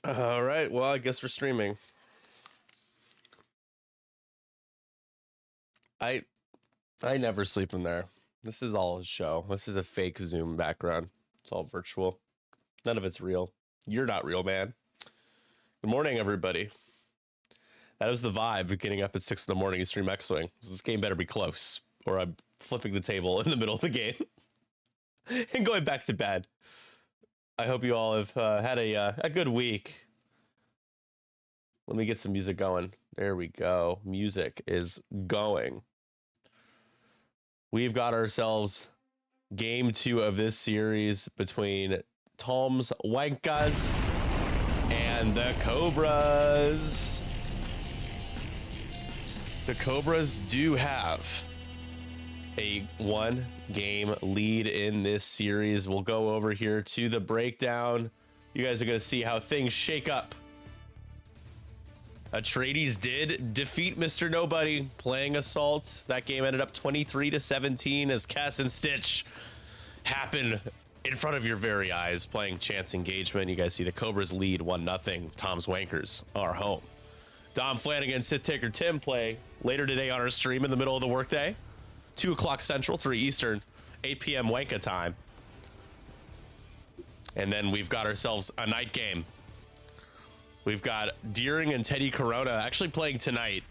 All right, well, I guess we're streaming. I never sleep in there. This is all a show. This is a fake Zoom background. It's all virtual. None of it's real. You're not real, man. Good morning, everybody. That was the vibe of getting up at 6 in the morning to stream X-Wing. This game better be close, or I'm flipping the table in the middle of the game and going back to bed. I hope you all have had a good week. Let me get some music going. There we go. Music is going. We've got ourselves game 2 of this series between Tom's Wankers and the Cobras. The Cobras do have a 1-game lead in this series. We'll go over here to the breakdown. You guys are going to see how things shake up. Atreides did defeat Mr. Nobody playing Assault. That game ended up 23-17 as Cass and Stitch happen in front of your very eyes playing Chance Engagement. You guys see the Cobras lead 1-0. Tom's Wankers are home. Dom Flanagan, Sith Taker Tim play later today on our stream in the middle of the workday. 2 o'clock Central, 3 Eastern, 8 p.m. Wanka time. And then we've got ourselves a night game. We've got Deering and Teddy Corona actually playing tonight,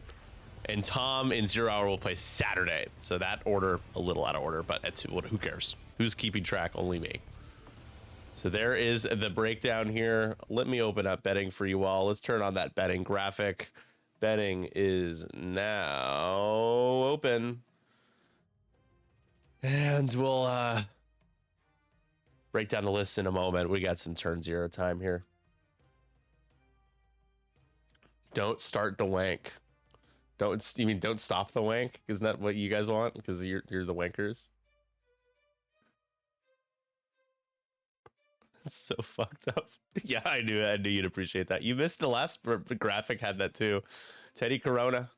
and Tom in 0 Hour will play Saturday. So that order, a little out of order, but it's, who cares? Who's keeping track? Only me. So there is the breakdown here. Let me open up betting for you all. Let's turn on that betting graphic. Betting is now open. And we'll break down the list in a moment. We got some turn zero time here. Don't start the wank. Don't stop the wank? Isn't that what you guys want? Because you're the wankers. It's so fucked up. Yeah, I knew you'd appreciate that. You missed the last graphic had that too. Teddy Corona,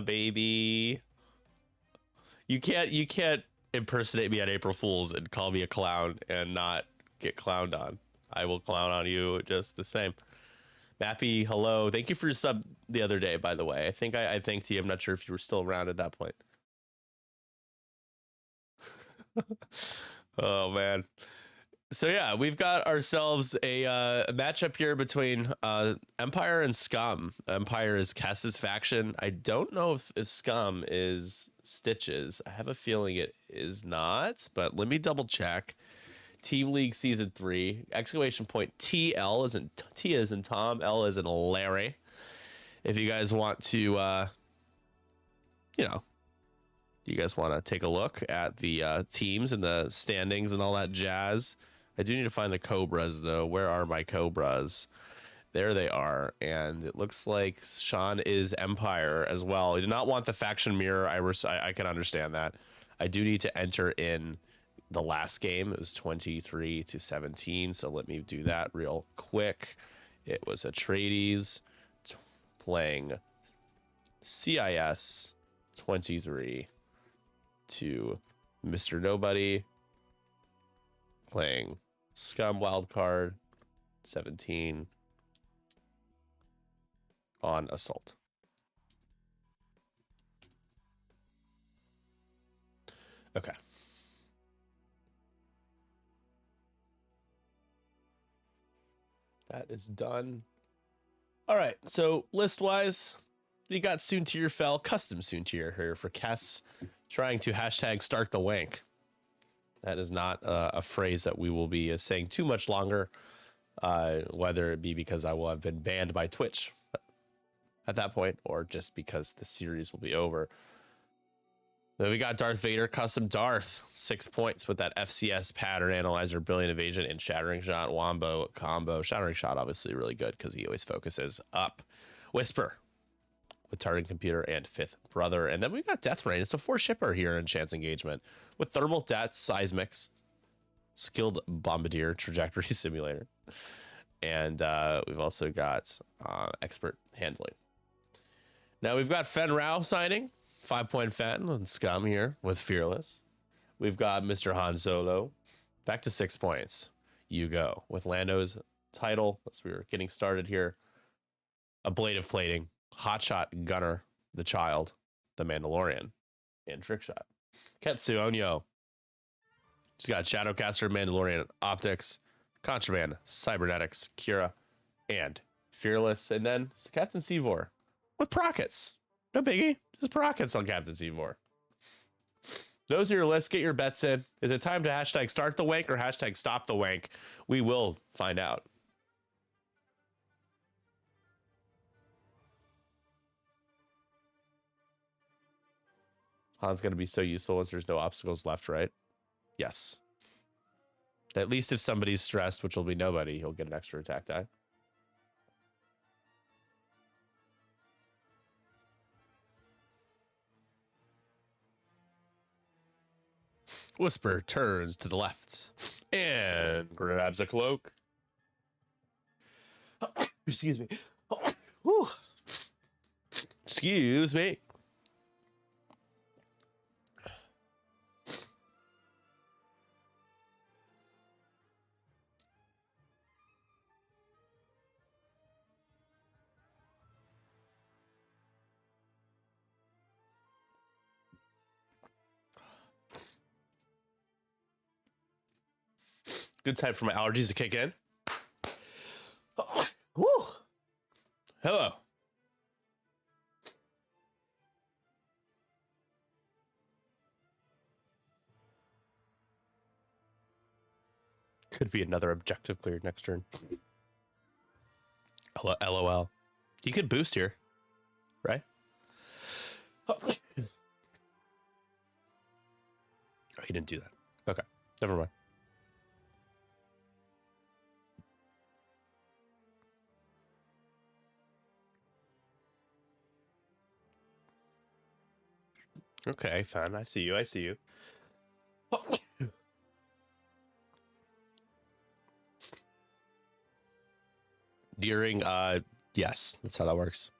baby. You can't impersonate me on April Fools and call me a clown and not get clowned on. I will clown on you just the same. Mappy, hello. Thank you for your sub the other day, by the way. I think I thanked you. I'm not sure if you were still around at that point. Oh, man. So, yeah, we've got ourselves a matchup here between Empire and Scum. Empire is Cass's faction. I don't know if Scum is Stitch's. I have a feeling it is not, but let me double check. Team League Season 3, exclamation point TL isn't T as in Tom, L as in Larry. If you guys want to, you guys want to take a look at the teams and the standings and all that jazz. I do need to find the Cobras, though. Where are my Cobras? There they are. And it looks like Sean is Empire as well. He did not want the faction mirror. I can understand that. I do need to enter in the last game. It was 23-17, so let me do that real quick. It was Atreides playing CIS 23 to Mr. Nobody playing Scum Wildcard 17 on Assault. Okay. That is done. All right, so list-wise, we got Soontier Fell, custom Soontier here for Cass trying to hashtag start the wank. That is not a phrase that we will be saying too much longer, whether it be because I will have been banned by Twitch at that point, or just because the series will be over. Then we got Darth Vader Custom Darth, 6 points with that FCS pattern analyzer, brilliant evasion, and shattering shot wombo combo. Shattering shot obviously really good because he always focuses up. Whisper with targeting computer and fifth brother, and then we got Death Rain. It's a 4 shipper here in Chance Engagement with thermal death, seismics, skilled bombardier, trajectory simulator, and we've also got expert handling. Now we've got Fen Rao signing. 5-point Fen and Scum here with Fearless. We've got Mr. Han Solo. Back to 6 points. You go with Lando's title as we were getting started here. Ablative Plating, Hotshot Gunner, the Child, the Mandalorian, and Trickshot. Ketsu Onyo. She's got Shadowcaster, Mandalorian Optics, Contraband, Cybernetics, Kira, and Fearless. And then Captain Seavor with Prockets. No biggie. Just Prockets on Captain Seymour. Those are your lists. Get your bets in. Is it time to hashtag start the wank or hashtag stop the wank? We will find out. Han's going to be so useful once there's no obstacles left, right? Yes. At least if somebody's stressed, which will be nobody, he'll get an extra attack die. Whisper turns to the left and grabs a cloak. Excuse me. Whew. Excuse me. Good time for my allergies to kick in. Woo. Hello. Could be another objective cleared next turn. LOL. You could boost here, right? Oh, he didn't do that. Okay, never mind. Okay, fine. I see you. I see you. During, yes, that's how that works.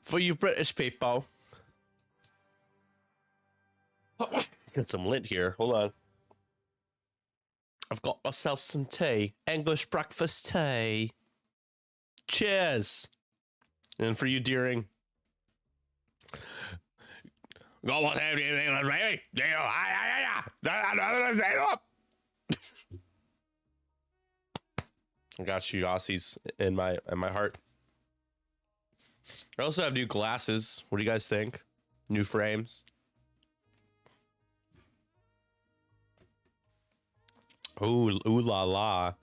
For you British people. Got some lint here. Hold on. I've got myself some tea. English breakfast tea. Cheers. And for you, Deering. Got what have you England, baby? I got you, Aussies, in my heart. I also have new glasses. What do you guys think? New frames. Ooh la la.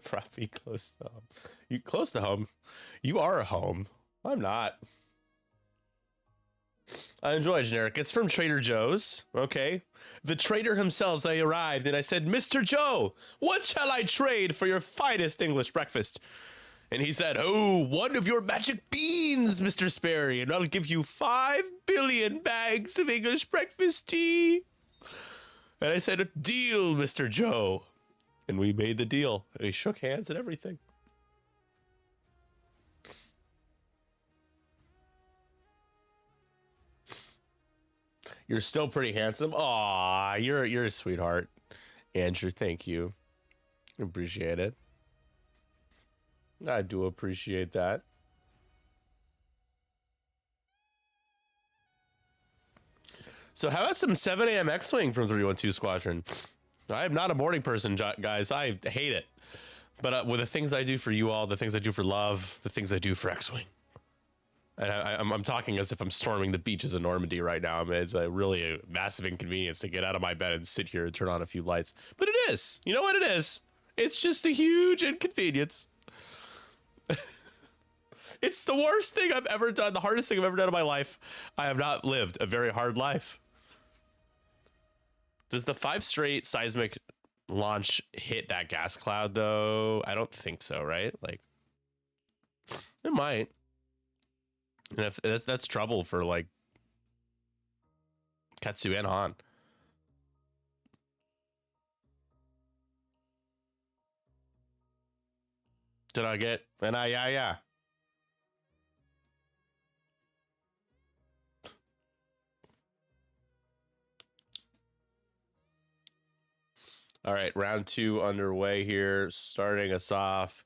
Probably close to home. You close to home? You are a home. I'm not. I enjoy generic. It's from Trader Joe's. Okay. The trader himself, I arrived and I said, Mr. Joe, what shall I trade for your finest English breakfast? And he said, oh, one of your magic beans, Mr. Sperry, and I'll give you 5 billion bags of English breakfast tea. And I said, deal, Mr. Joe. And we made the deal. We shook hands and everything. You're still pretty handsome. Aw, you're a sweetheart. Andrew, thank you. Appreciate it. I do appreciate that. So how about some 7 a.m. X-Wing from 312 Squadron? I am not a morning person, guys. I hate it. But with the things I do for you all, the things I do for love, the things I do for X-Wing. And I'm talking as if I'm storming the beaches of Normandy right now. I mean, it's a massive inconvenience to get out of my bed and sit here and turn on a few lights. But it is. You know what it is? It's just a huge inconvenience. It's the worst thing I've ever done. The hardest thing I've ever done in my life. I have not lived a very hard life. Does the 5 straight seismic launch hit that gas cloud, though? I don't think so, right? Like, it might. And if that's trouble for, like, Ketsu and Han. Did I get an yeah. All right, round 2 underway here, starting us off.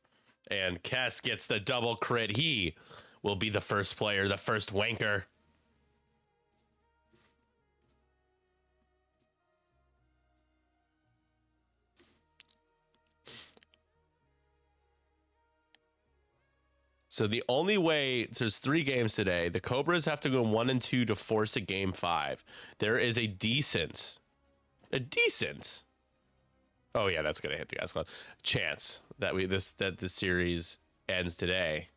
And Kess gets the double crit. He will be the first player, the first wanker. So the only way, there's 3 games today. The Cobras have to go 1 and 2 to force a game 5. There is a decent. Oh yeah, that's gonna hit the gas cloud. Chance that this series ends today.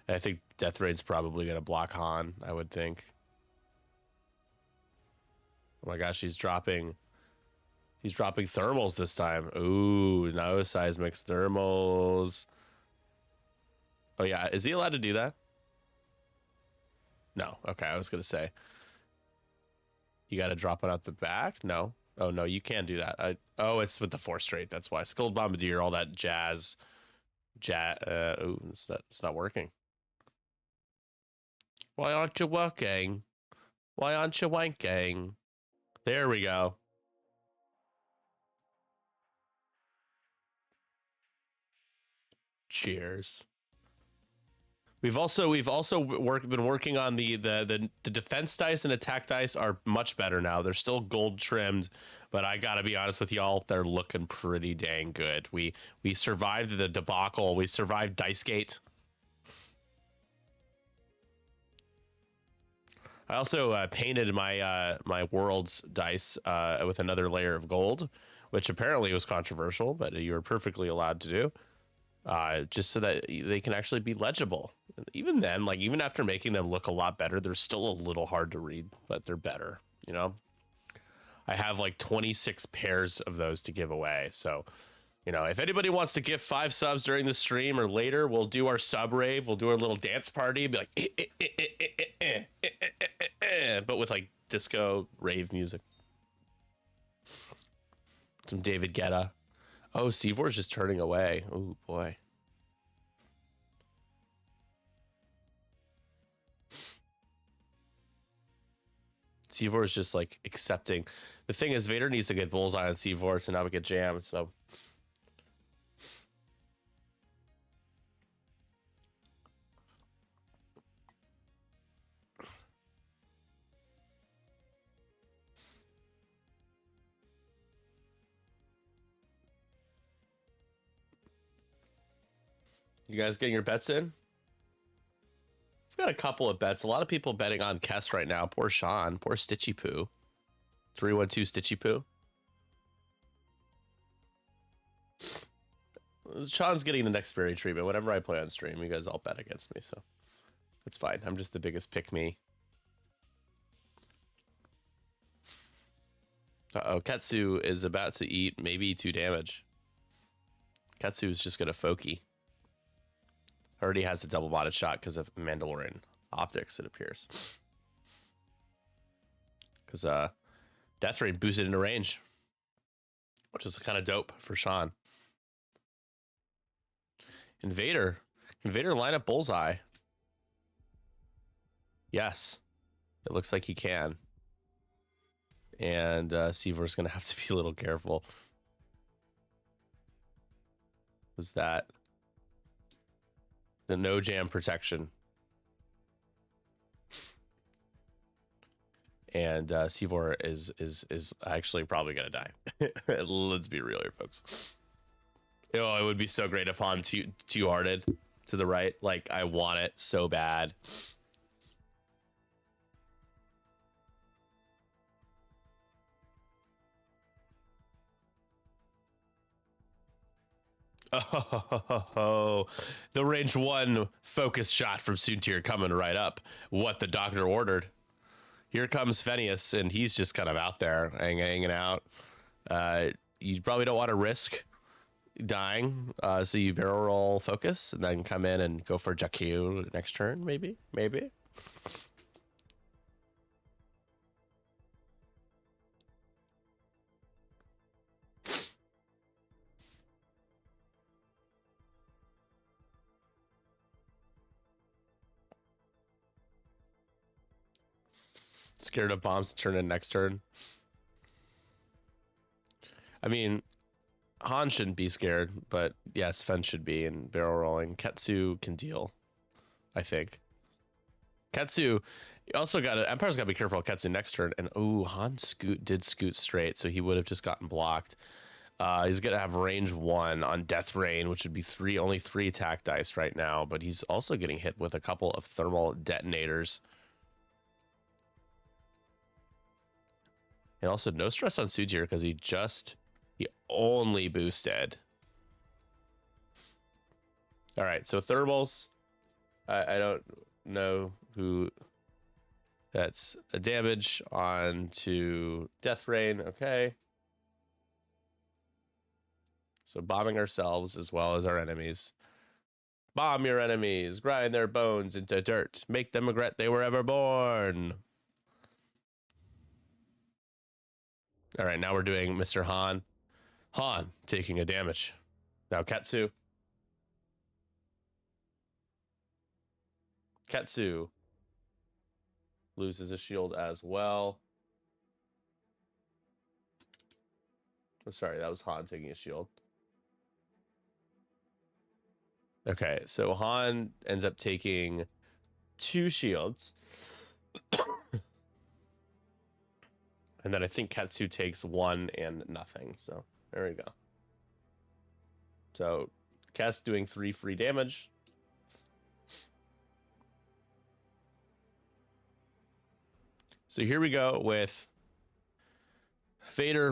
I think Death Rain's probably gonna block Han, I would think. Oh my gosh, he's dropping thermals this time. Ooh, no seismics thermals. Oh yeah, is he allowed to do that? No. Okay, I was gonna say. You gotta drop it out the back? No. Oh no, you can do that. Oh, it's with the 4 straight. That's why. Skilled Bombardier, all that jazz. Ooh, it's not working. Why aren't you working? Why aren't you wanking? There we go. Cheers. We've also been working on the defense dice and attack dice are much better now. They're still gold trimmed, but I gotta be honest with y'all, they're looking pretty dang good. We survived the debacle. We survived Dicegate. I also painted my world's dice with another layer of gold, which apparently was controversial, but you were perfectly allowed to do. Just so that they can actually be legible. Even then, like even after making them look a lot better, they're still a little hard to read, but they're better, you know? I have like 26 pairs of those to give away. So, you know, if anybody wants to give 5 subs during the stream or later, we'll do our sub rave. We'll do our little dance party. Be like, but with like disco rave music. Some David Guetta. Oh, Seavor's just turning away. Oh, boy. Seavor is just like accepting. The thing is, Vader needs to get bullseye on Seavor to not get jammed. So you guys getting your bets in? I've got a couple of bets. A lot of people betting on Kess right now. Poor Sean. Poor Stitchy Poo. 312 Stitchy Poo. Sean's getting the next berry treatment. Whenever I play on stream, you guys all bet against me, so it's fine. I'm just the biggest pick-me. Uh-oh, Ketsu is about to eat maybe 2 damage. Ketsu is just going to Foki. Already has a double-botted shot because of Mandalorian optics, it appears. Because Death Rain boosted into range, which is kind of dope for Sean. Invader line up bullseye. Yes, it looks like he can. And Seavor's going to have to be a little careful. Was that the no jam protection? And Seavor is actually probably going to die. Let's be real here, folks. Oh, it would be so great if Han two-hearted to the right. Like, I want it so bad. Oh, the range 1 focus shot from Soontir coming right up. What the doctor ordered. Here comes Phineas, and he's just kind of out there hanging out. You probably don't want to risk dying, so you barrel roll focus and then come in and go for Jakku next turn, maybe. Scared of bombs to turn in next turn. I mean, Han shouldn't be scared, but yes, Fen should be, and barrel rolling. Ketsu can deal, I think. Ketsu also got to, Empire's got to be careful of Ketsu next turn. And oh, Han did scoot straight, so he would have just gotten blocked. He's going to have range 1 on Death Rain, which would be only 3 attack dice right now, but he's also getting hit with a couple of thermal detonators. And also no stress on Soontir because he only boosted. All right, so thermals. I don't know who. That's a damage on to Death Rain. Okay. So bombing ourselves as well as our enemies. Bomb your enemies. Grind their bones into dirt. Make them regret they were ever born. All right, now we're doing Mr. Han. Han taking a damage. Now Ketsu. Ketsu loses a shield as well. Oh, sorry, that was Han taking a shield. Okay, so Han ends up taking 2 shields. And then I think Ketsu takes 1 and nothing. So there we go. So Kes doing 3 free damage. So here we go with Vader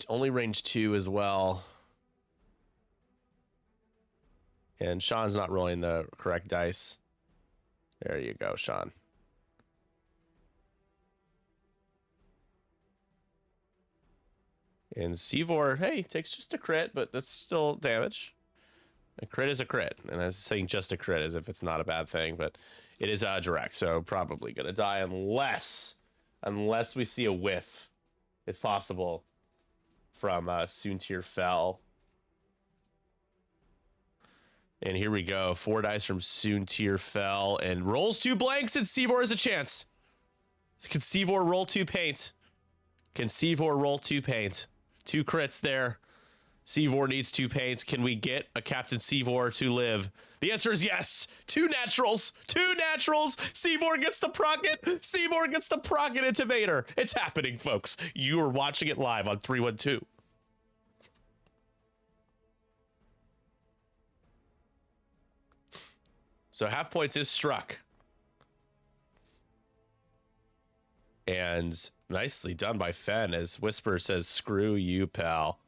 only range 2 as well. And Sean's not rolling the correct dice. There you go, Sean. And Sivor, hey, takes just a crit, but that's still damage. A crit is a crit. And I was saying just a crit as if it's not a bad thing, but it is direct, so probably going to die unless we see a whiff. It's possible from Soontir Fell. And here we go. 4 dice from Soontir Fell and rolls 2 blanks, and Sivor has a chance. Can Sivor roll 2 paint? Can Sivor roll 2 paint? 2 crits there. Sivor needs 2 paints. Can we get a Captain Sivor to live? The answer is yes. 2 naturals. 2 naturals. Sivor gets the procket. Sivor gets the procket into Vader. It's happening, folks. You are watching it live on 312. So half points is struck. And nicely done by Fen as Whisper says, screw you, pal.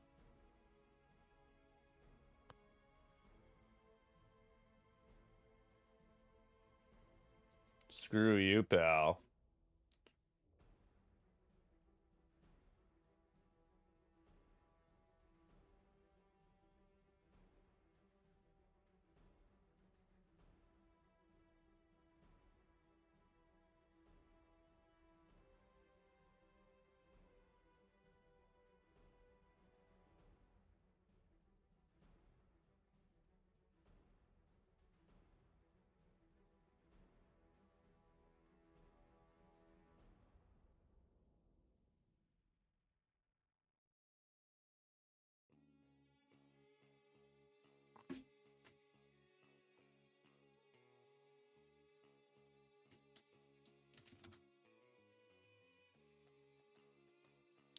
Screw you, pal.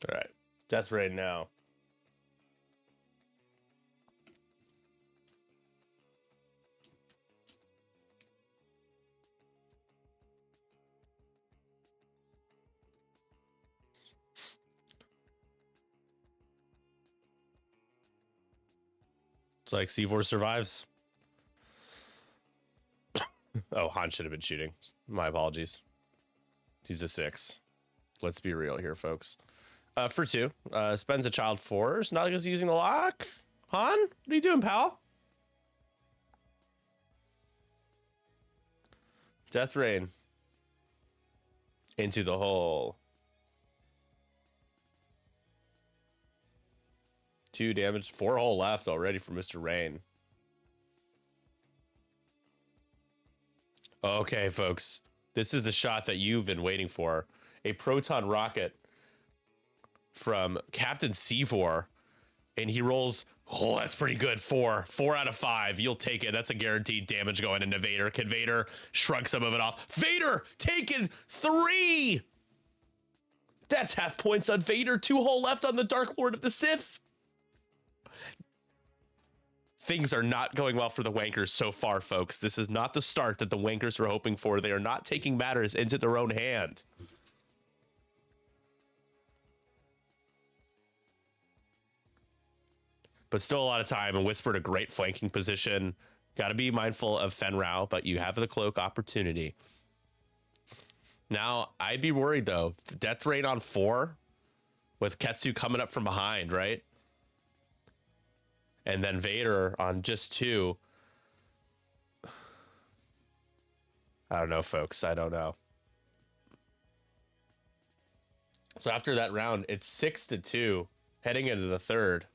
All right. Death Rain now. It's like C4 survives. Oh, Han should have been shooting. My apologies. He's a 6. Let's be real here, folks. For 2, spends a child 4. Not just using the lock. Han, what are you doing, pal? Death Rain. Into the hole. 2 damage. 4 hole left already for Mr. Rain. Okay, folks. This is the shot that you've been waiting for. A proton rocket from Captain C4. And he rolls, oh, that's pretty good. 4 out of 5. You'll take it. That's a guaranteed damage going into Vader. Can Vader shrug some of it off? Vader taking 3. That's half points on Vader. 2 hole left on the Dark Lord of the Sith. Things are not going well for the Wankers so far, folks. This is not the start that the Wankers were hoping for. They are not taking matters into their own hand. But still a lot of time, and Whispered a great flanking position. Got to be mindful of Fen Rao, but you have the cloak opportunity. Now, I'd be worried, though. Death Rain on 4 with Ketsu coming up from behind, right? And then Vader on just 2. I don't know, folks. I don't know. So after that round, it's 6-2 heading into the third.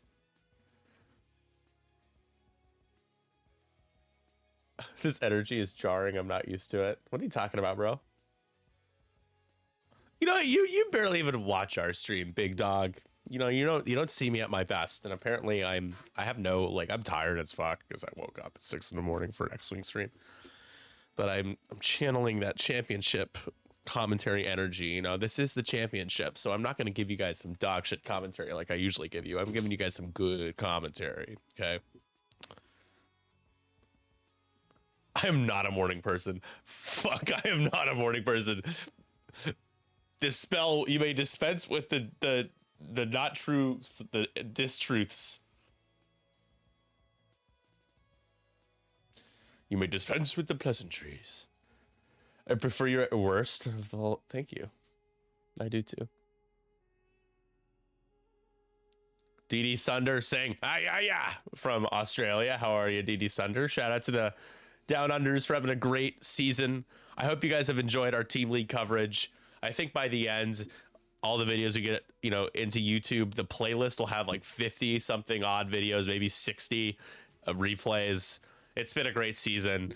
This energy is jarring. I'm not used to it. What are you talking about, bro? You know, you barely even watch our stream, big dog. You know, you don't see me at my best, and apparently I'm tired as fuck because I woke up at 6 a.m. for an X-Wing stream. But I'm channeling that championship commentary energy. You know, this is the championship, so I'm not going to give you guys some dog shit commentary like I usually give you. I'm giving you guys some good commentary. Okay. I am not a morning person. Fuck, I am not a morning person. Dispel, you may dispense with the not true, the distruths. You may dispense with the pleasantries. I prefer you at worst of the whole. Thank you. I do too. DD Sunder saying, yeah, from Australia. How are you, DD Sunder? Shout out to the Down Unders for having a great season. I hope you guys have enjoyed our Team League coverage. I think by the end, all the videos we get, into YouTube, the playlist will have like 50 something odd videos, maybe 60 replays. It's been a great season.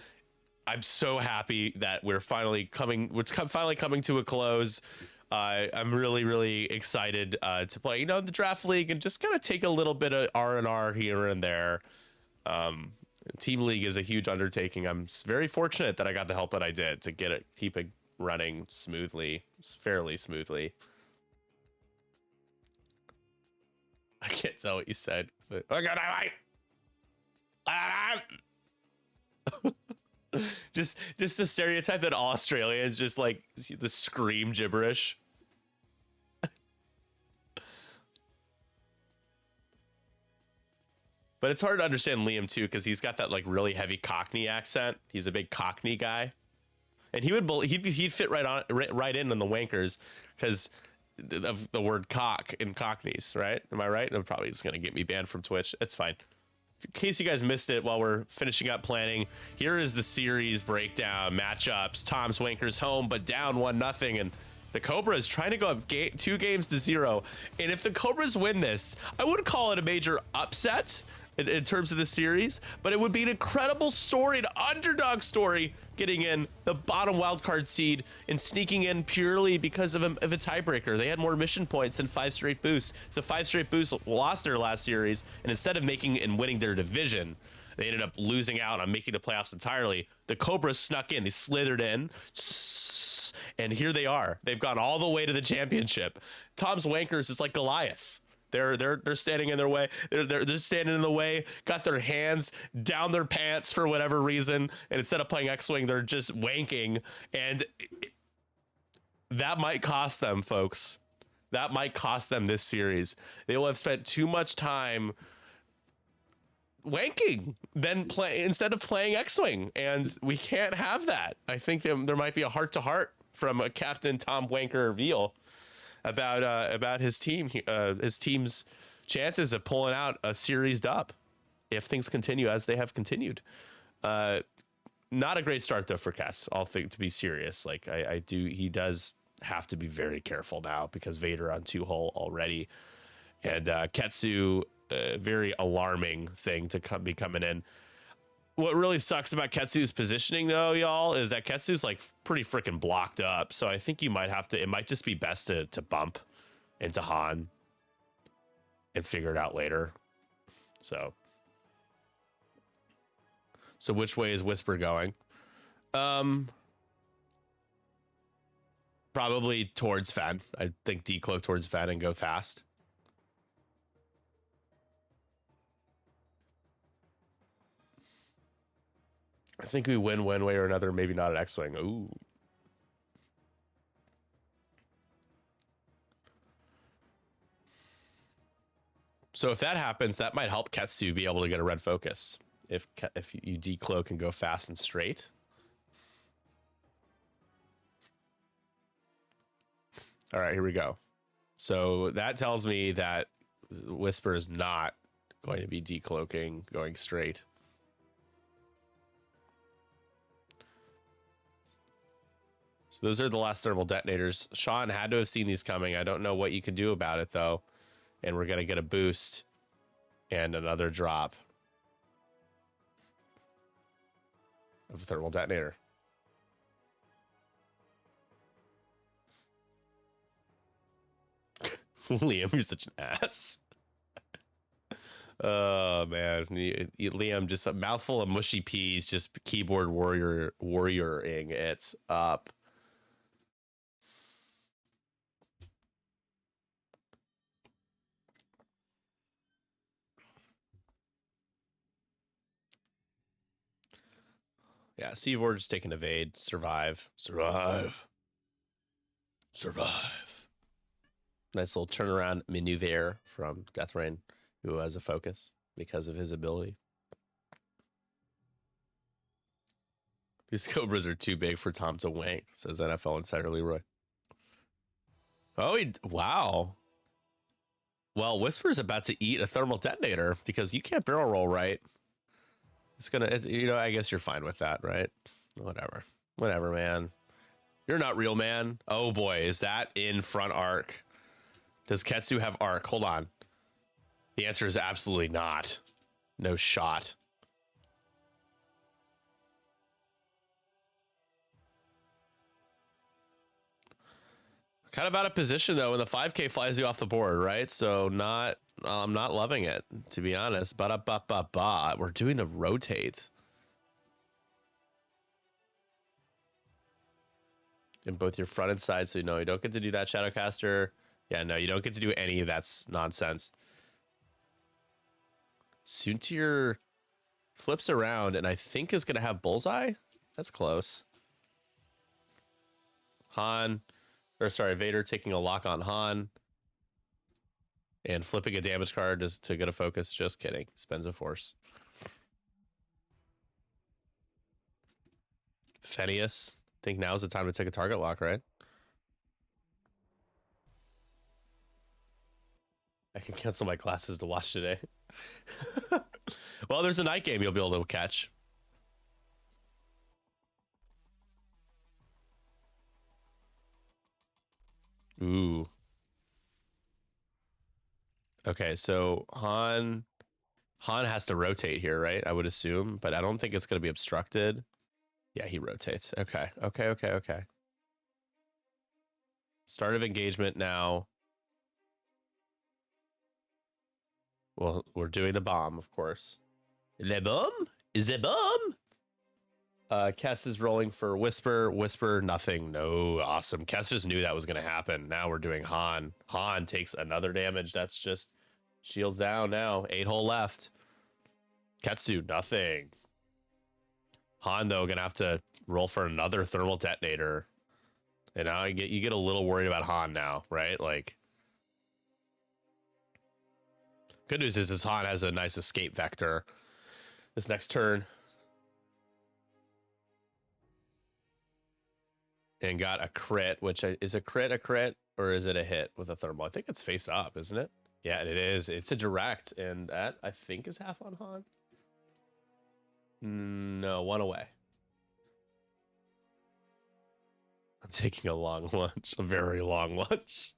I'm so happy that we're finally coming to a close. I'm really, really excited to play, the draft league and just kind of take a little bit of R&R here and there. Team League is a huge undertaking. I'm very fortunate that I got the help that I did to keep it running smoothly, fairly smoothly. I can't tell what you said. Oh God, just the stereotype that all Australians just like the scream gibberish. But it's hard to understand Liam too because he's got that like really heavy Cockney accent. He's a big Cockney guy, and he'd fit right in on the Wankers because of the word cock in Cockneys, right? Am I right? I'm probably just gonna get me banned from Twitch. It's fine. In case you guys missed it while we're finishing up planning, here is the series breakdown, matchups. Tom's Wankers home, but down 1-0, and the Cobras trying to go up 2-0. And if the Cobras win this, I wouldn't call it a major upset in terms of the series, but it would be an incredible story, an underdog story, getting in the bottom wildcard seed and sneaking in purely because of a tiebreaker. They had more mission points than 5 straight boosts. So 5 straight boosts lost their last series, and instead of making and winning their division, they ended up losing out on making the playoffs entirely. The Cobras snuck in, they slithered in, and here they are. They've gone all the way to the championship. Tom's Wankers is like Goliath. They're standing in their way. They're standing in the way. Got their hands down their pants for whatever reason, and instead of playing X-Wing, they're just wanking, and that might cost them, folks. That might cost them this series. They will have spent too much time wanking than play instead of playing X-Wing, and we can't have that. I think there might be a heart-to-heart from a Captain Tom Wanker Veal about his team's chances of pulling out a series dub if things continue as they have continued. Not a great start though for Cass. I'll think to be serious. Like he does have to be very careful now because Vader on 2-hull already, and Ketsu. Very alarming thing to be coming in. What really sucks about Ketsu's positioning though, y'all, is that Ketsu's like pretty freaking blocked up. So I think you might have to, it might just be best to bump into Han and figure it out later. So which way is Whisper going? Probably towards Fen. I think decloak towards Fen and go fast. I think we win one way or another, maybe not at X-Wing. Ooh. So if that happens, that might help Ketsu be able to get a red focus. If you decloak and go fast and straight. All right, here we go. So that tells me that Whisper is not going to be decloaking, going straight. So those are the last thermal detonators. Sean had to have seen these coming. I don't know what you can do about it, though. And we're going to get a boost and another drop of a thermal detonator. Liam, you're such an ass. Oh, man. Liam, just a mouthful of mushy peas, just keyboard warrioring it up. Yeah, Seavor just taking evade, survive. Nice little turnaround maneuver from Deathrain, who has a focus because of his ability. These Cobras are too big for Tom to wank, says NFL Insider Leroy. Oh, wow. Well, Whisper's about to eat a thermal detonator because you can't barrel roll right. It's gonna, I guess you're fine with that, right? Whatever, man. You're not real, man. Oh boy, is that in front arc? Does Ketsu have arc? Hold on. The answer is absolutely not. No shot. Kind of out of position though when the 5K flies you off the board, right? So I'm not loving it, to be honest. We're doing the rotate. In both your front and side, so you don't get to do that, Shadowcaster. Yeah, no, you don't get to do any of that nonsense. Soontir flips around and I think is going to have Bullseye. That's close. Vader taking a lock on Han. And flipping a damage card to get a focus. Just kidding. Spends a force. Phineas. I think now's the time to take a target lock, right? I can cancel my classes to watch today. Well, there's a night game you'll be able to catch. Ooh. Okay, so Han has to rotate here, right? I would assume, but I don't think it's going to be obstructed. Yeah, he rotates. Okay. Start of engagement now. Well, we're doing the bomb, of course. The bomb? Is the bomb? Kess is rolling for Whisper. Whisper, nothing. No, awesome. Kess just knew that was going to happen. Now we're doing Han. Han takes another damage. That's just shields down now. 8-hole left. Ketsu, nothing. Han, though, going to have to roll for another thermal detonator. And now you get a little worried about Han now, right? Like, good news is Han has a nice escape vector. this next turn. And got a crit, which is a crit, or is it a hit with a thermal? I think it's face up, isn't it? Yeah, it is. It's a direct, and that I think is half on Han. No, one away. I'm taking a long lunch, a very long lunch.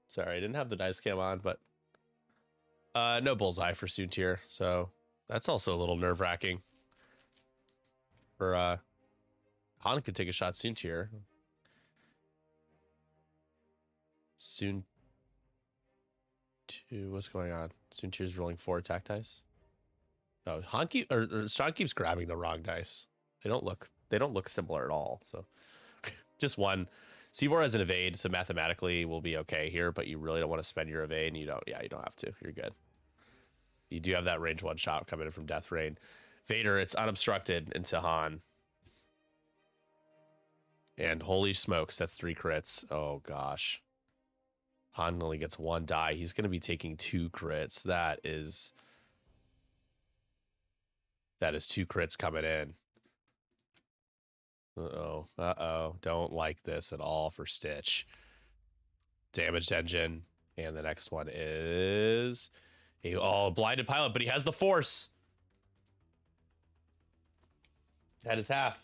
Sorry, I didn't have the dice cam on, but no bullseye for Soontir, so that's also a little nerve-wracking. For Han could take a shot Soontir. Soon to what's going on? Soontir's rolling 4 attack dice. No, Han Sean keeps grabbing the wrong dice. They don't look similar at all. So just one. Seavor has an evade, so mathematically we'll be okay here, but you really don't want to spend your evade, and you don't have to. You're good. You do have that range 1 shot coming in from Death Rain. Vader, it's unobstructed into Han. And holy smokes, that's 3 crits. Oh gosh. Han only gets 1 die. He's going to be taking 2 crits. That is 2 crits coming in. Uh-oh. Don't like this at all for Stitch. Damaged engine. And the next one is a blinded pilot, but he has the force. That is half.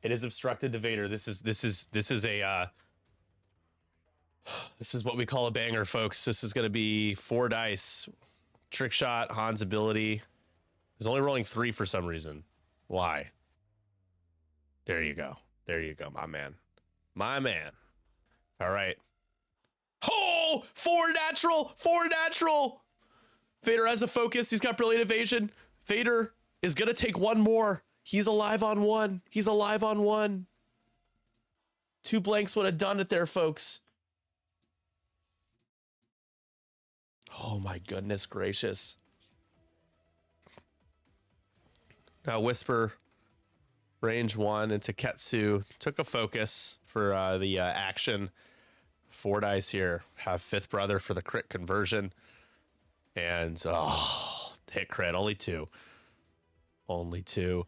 It is obstructed to Vader. This is what we call a banger, folks. This is going to be 4 dice. Trick shot, Han's ability. He's only rolling 3 for some reason. Why? There you go. There you go, my man. My man. All right. Oh, 4 natural. 4 natural. Vader has a focus. He's got brilliant evasion. Vader is going to take 1 more. He's alive on 1. He's alive on 1. 2 blanks would have done it there, folks. Oh my goodness gracious. Now Whisper, range 1 into Ketsu. Took a focus for the action. 4 dice here. Have 5th brother for the crit conversion. And hit crit. Only 2. Only 2.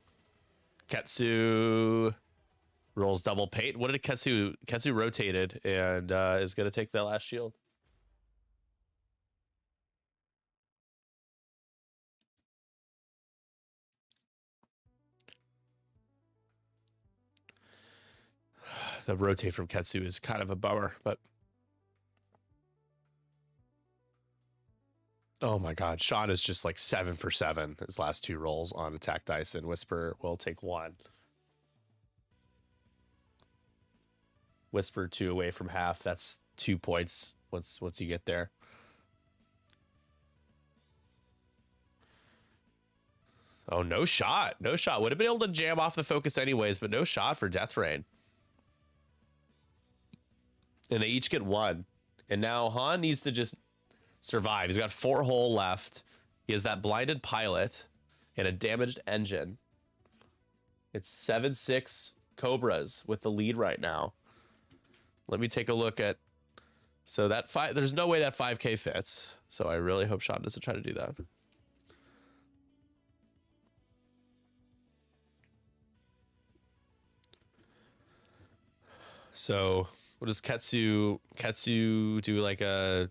Ketsu rolls double pate. What did Ketsu rotated and is going to take that last shield. The rotate from Ketsu is kind of a bummer, but oh my god, Sean is just like 7 for 7 his last 2 rolls on attack dice, and Whisper will take 1. Whisper 2 away from half. That's 2 points once you get there. Oh, no shot. No shot. Would have been able to jam off the focus anyways, but no shot for Death Rain. And they each get 1. And now Han needs to just survive. He's got 4 hull left. He has that blinded pilot and a damaged engine. It's 7-6 Cobras with the lead right now. Let me take a look at... So that 5... There's no way that 5K fits. So I really hope Sean doesn't try to do that. So what does Ketsu do? Like a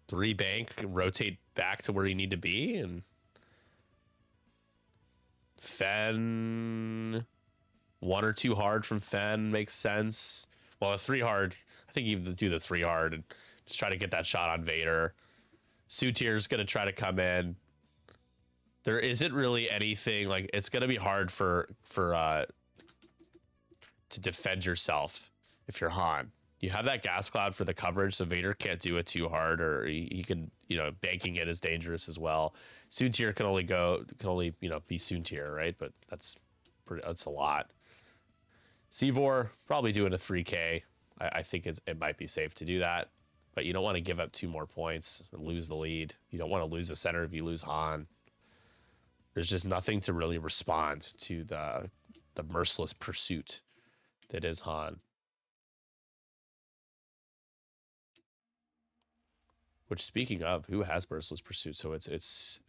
3 bank, rotate back to where you need to be, and Fen 1 or 2 hard from Fen makes sense. Well, a 3 hard, I think you do the 3 hard and just try to get that shot on Vader. Soontir's gonna try to come in. There isn't really anything, like, it's gonna be hard for to defend yourself if you're Han. You have that gas cloud for the coverage, so Vader can't do it too hard, or he can, banking it is dangerous as well. Soontir can only be Soontir, right? But that's a lot. Seavor probably doing a 3K. I think it might be safe to do that, but you don't want to give up 2 more points and lose the lead. You don't want to lose the center if you lose Han. There's just nothing to really respond to the the merciless pursuit that is Han. Which, speaking of, who has merciless pursuit? So it's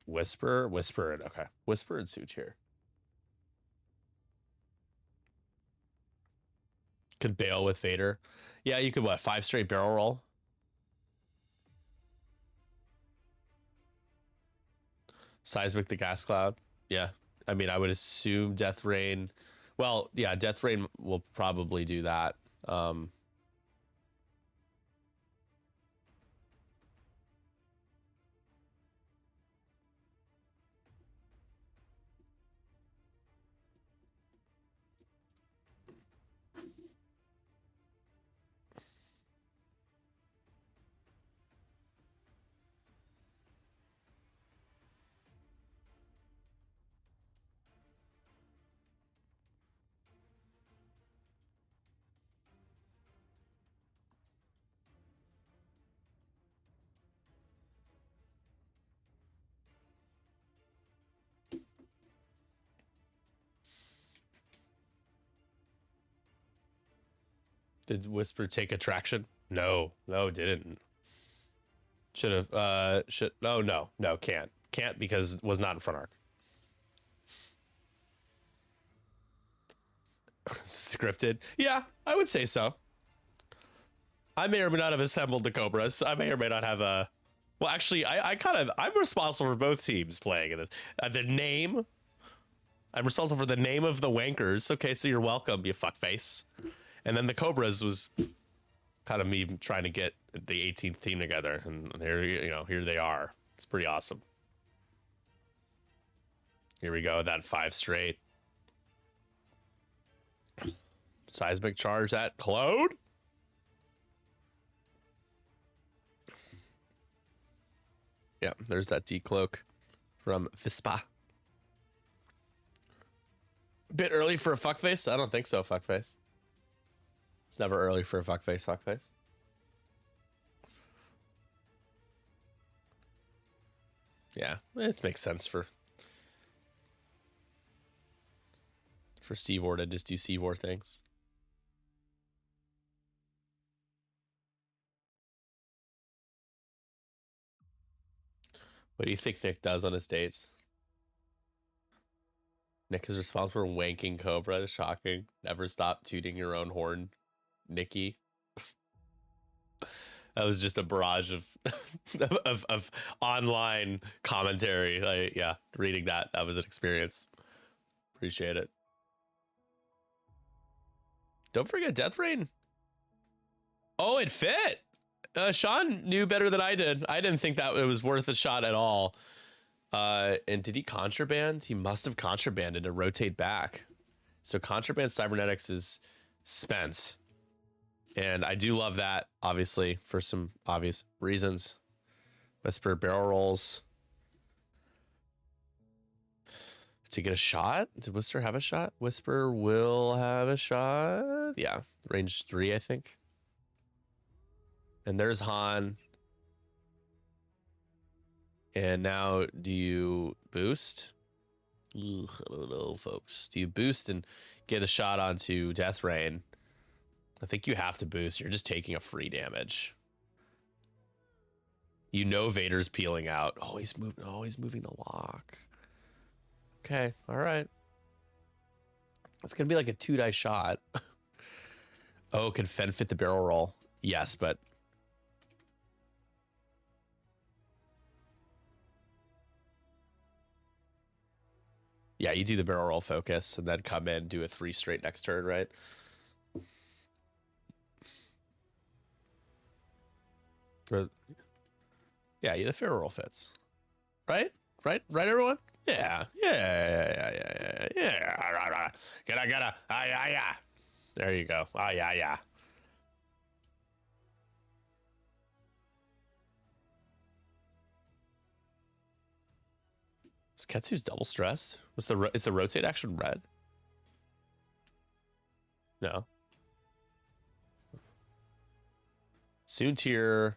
Whisper, and okay, Whisper and Suit here. Could bail with Vader. Yeah, you could what? 5 straight barrel roll. Seismic the gas cloud. Yeah, I mean, I would assume Death Rain. Well, yeah, Death Rain will probably do that. Did Whisper take attraction? No, didn't. Should have. No, can't because it was not in front arc. Scripted? Yeah, I would say so. I may or may not have assembled the Cobras. I may or may not have a. Well, actually, I'm responsible for both teams playing in this. The name. I'm responsible for the name of the Wankers. Okay, so you're welcome, you fuckface. And then the Cobras was kind of me trying to get the 18th team together, and here they are. It's pretty awesome. Here we go, that 5 straight. Seismic charge at Cloud. Yeah, there's that decloak from Vispa. Bit early for a fuckface? I don't think so, fuckface. It's never early for a fuckface. Yeah, it makes sense for Seavor to just do Seavor things. What do you think Nick does on his dates? Nick is responsible for wanking Cobra. Shocking. Never stop tooting your own horn, Nikki. That was just a barrage of of online commentary. Yeah, reading that was an experience. Appreciate it. Don't forget Death Rain. Oh, it fit. Sean knew better than I did. I didn't think that it was worth a shot at all. And did he contraband? He must have contrabanded to rotate back. So contraband cybernetics is Spence. And I do love that, obviously, for some obvious reasons. Whisper barrel rolls. To get a shot? Did Whisper have a shot? Whisper will have a shot. Yeah, range 3, I think. And there's Han. And now, do you boost? Ugh, I don't know, folks. Do you boost and get a shot onto Death Rain? I think you have to boost. You're just taking a free damage. You know Vader's peeling out. Oh, he's moving. Oh, he's moving the lock. Okay, all right. It's gonna be like a 2-die shot. Oh, can Fen fit the barrel roll? Yes, but yeah, you do the barrel roll focus and then come in, do a 3 straight next turn, right? Or, yeah, the barrel roll fits, right? Right, everyone? Yeah. Gotta. Yeah. There you go. Yeah. Is Ketsu's double stressed? Is the rotate action red? No. Soontir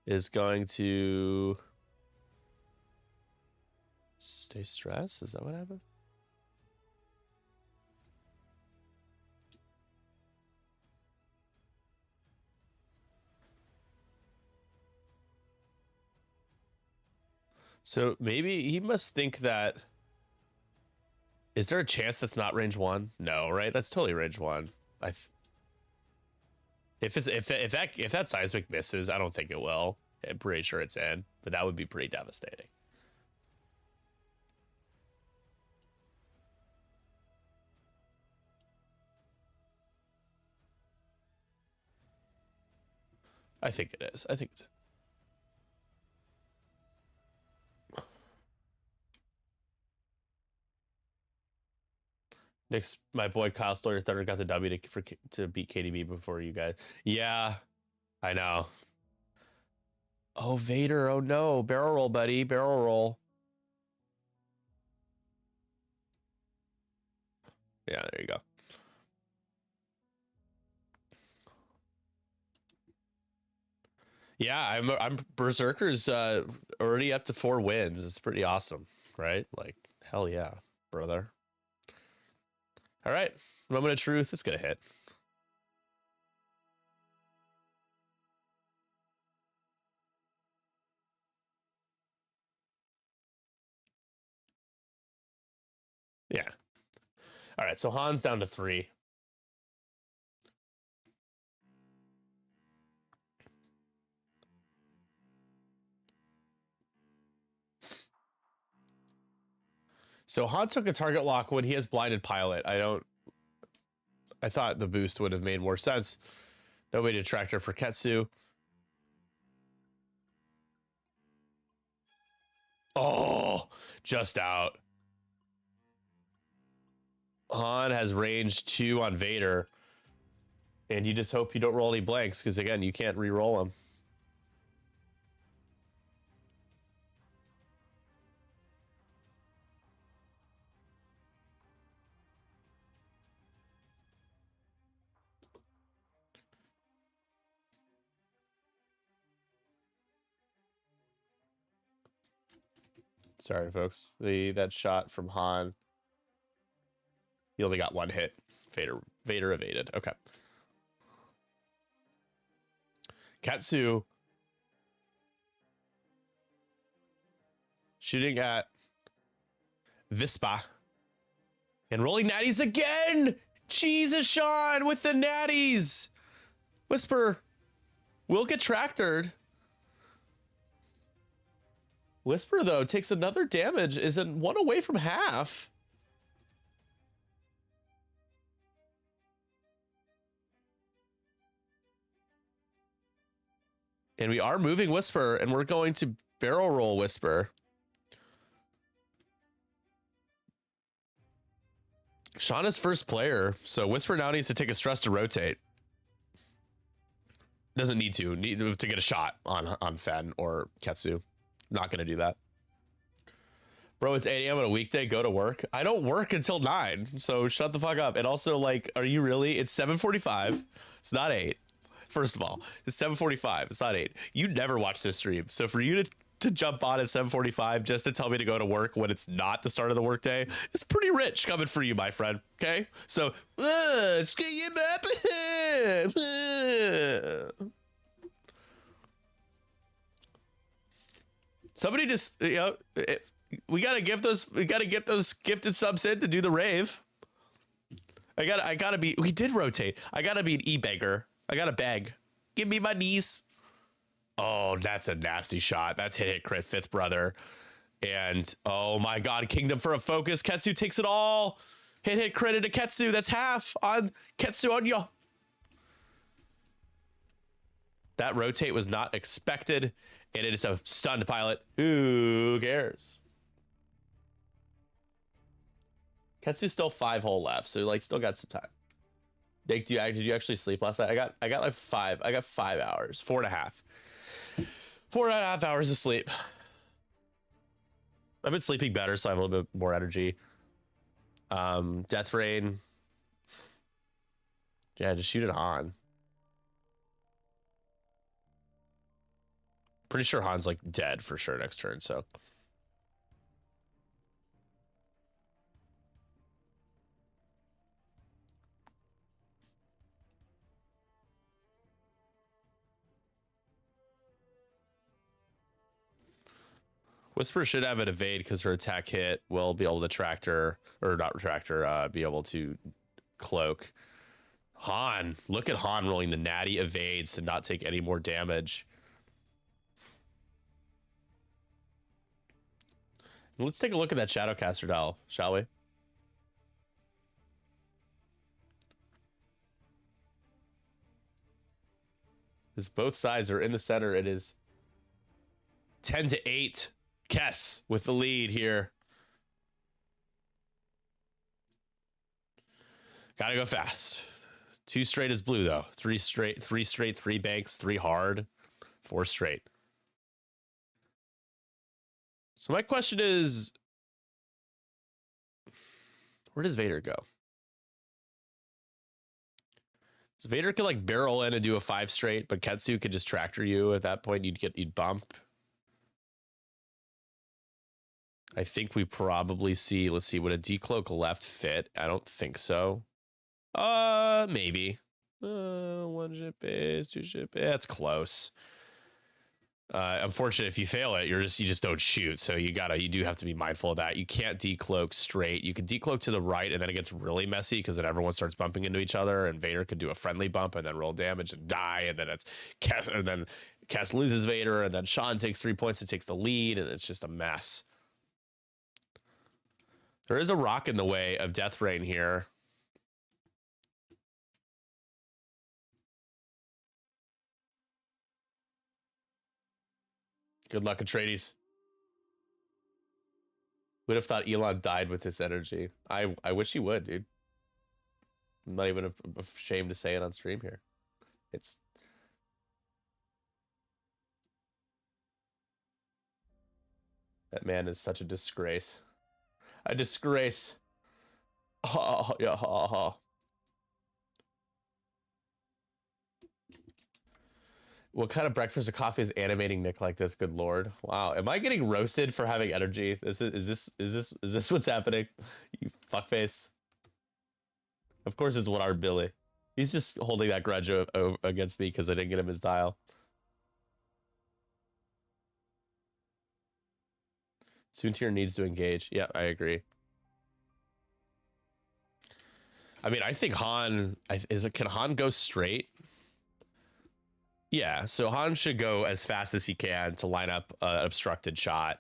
is going to Stay stressed? Is that what happened? So maybe he must think that. Is there a chance that's not range 1? No, right? That's totally range 1. If that seismic misses, I don't think it will. I'm pretty sure it's in, but that would be pretty devastating. I think it is. I think it's in. Nick's, my boy Kyle Stoyer Thunder got the W to beat KDB before you guys. Yeah, I know. Oh, Vader. Oh, no. Barrel roll, buddy. Barrel roll. Yeah, there you go. Yeah, I'm Berserker's already up to 4 wins. It's pretty awesome, right? Like, hell yeah, brother. All right, moment of truth. It's gonna hit. Yeah. All right, so Han's down to 3. So Han took a target lock when he has blinded pilot. I thought the boost would have made more sense. Nobody detractor for Ketsu. Oh, just out. Han has range 2 on Vader. And you just hope you don't roll any blanks, because again, you can't re-roll them. Sorry, folks. That shot from Han. He only got 1 hit. Vader evaded. Okay. Katsu shooting at Vispa. And rolling natties again! Jesus, Sean, with the natties! Whisper will get tractored. Whisper, though, takes another damage, is in 1 away from half. And we are moving Whisper, and we're going to barrel roll Whisper. Sean is first player, so Whisper now needs to take a stress to rotate. Doesn't need to get a shot on Fen or Ketsu. Not gonna do that. Bro, it's 8 a.m. on a weekday. Go to work. I don't work until 9, so shut the fuck up. And also, like, are you really? It's 7:45. It's not 8. First of all, it's 7:45. It's not 8. You never watch this stream, so for you to jump on at 7:45 just to tell me to go to work when it's not the start of the workday, it's pretty rich coming for you, my friend. Okay, so somebody just we gotta get those gifted subs in to do the rave. I gotta be. We did rotate. I gotta be an e-beggar. I gotta beg. Give me my knees. Oh, that's a nasty shot. That's hit crit 5th brother. And oh my god, Kingdom for a focus. Ketsu takes it all. Hit crit to Ketsu. That's half on Ketsu on you. That rotate was not expected. And it is a stunned pilot. Who cares? Ketsu's still 5 hole left, so like still got some time. Did you actually sleep last night? I got like 5. I got 5 hours, 4.5. 4.5 hours of sleep. I've been sleeping better, so I have a little bit more energy. Death Rain. Yeah, just shoot it on. Pretty sure Han's like dead for sure next turn, so. Whisper should have an evade because her attack hit will be able to tractor, or not tractor, be able to cloak. Han, look at Han rolling the natty evades to not take any more damage. Let's take a look at that Shadowcaster dial, shall we? As both sides are in the center, it is 10-8. Kess with the lead here. Gotta go fast. 2 straight is blue though. 3 straight, 3 banks, 3 hard, 4 straight. So my question is, where does Vader go? So Vader could like barrel in and do a 5 straight, but Ketsu could just tractor you. At that point, you'd bump. I think we probably see, let's see, would a decloak left fit? I don't think so. Maybe. 1 ship base, 2 ship base. That's close. Unfortunately, if you fail it, you just don't shoot. So you do have to be mindful of that. You can't decloak straight. You can decloak to the right, and then it gets really messy because then everyone starts bumping into each other, and Vader could do a friendly bump and then roll damage and die, and then Cass loses Vader, and then Sean takes 3 points and takes the lead, and it's just a mess. There is a rock in the way of Death Rain here. Good luck, Atreides. Would have thought Elon died with this energy. I wish he would, dude. I'm not even ashamed to say it on stream here. That man is such a disgrace. A disgrace. Oh, yeah, ha, ha. What kind of breakfast or coffee is animating Nick like this? Good lord! Wow, am I getting roasted for having energy? Is this what's happening? You fuckface. Of course, it's what our Billy. He's just holding that grudge against me because I didn't get him his dial. Soontir needs to engage. Yeah, I agree. I mean, I think Han can Han go straight? Yeah, so Han should go as fast as he can to line up an obstructed shot.